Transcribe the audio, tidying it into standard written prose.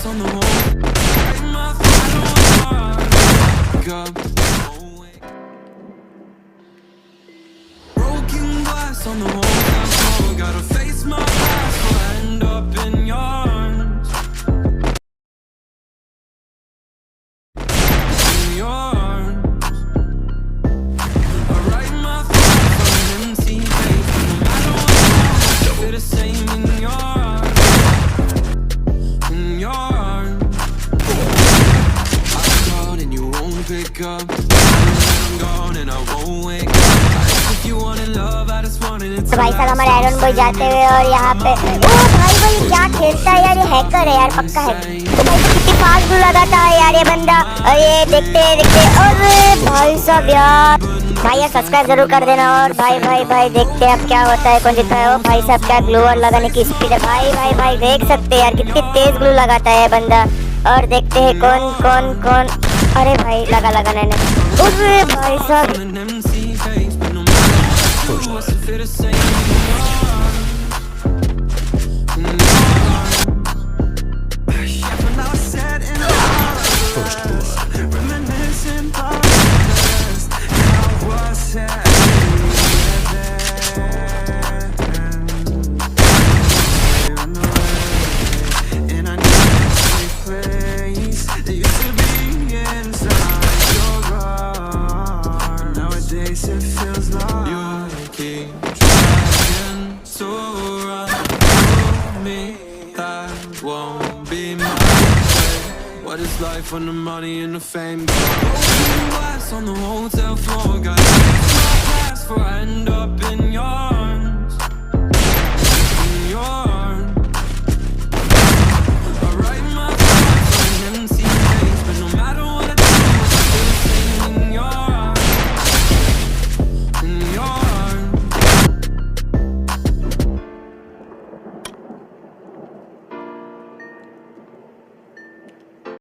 on the wall. Break my heart. Wake up. Broken glass on the wall. Gotta face my past or end up in your arms. In your arms. I write my thoughts on an empty page. No matter what, I feel the same in your arms. In your arms. I called and you won't pick up. I'm gone and I won't wake up. If you want love, I just want it. तो भाई साहब हमारे iron boy जाते हुए और यहाँ पे ओ भाई क्या खेलता है यार, ये हैकर है यार, पक्का है। तो भाई कितनी फास्ट ग्लू लगाता है यार ये बंदा। और ये देखते अरे भाई साहब यार, भाई यार सब्सक्राइब जरूर कर देना। और भाई भाई भाई देखते हैं अब क्या होता है, कौन जीतता है। ओ भाई साहब क्या ग्लू और लगाने की स्पीड है भाई भाई भाई, देख सकते हैं यार कितनी तेज ग्लू लगाता है बंदा। और देखते हैं कौन कौन कौन। अरे भाई लगा लगा मैंने। अरे भाई साहब it feels like you keep trying so right me, that won't be my way. What is life when the money and the fame go? Glass on the hotel floor, got my past before I end up in your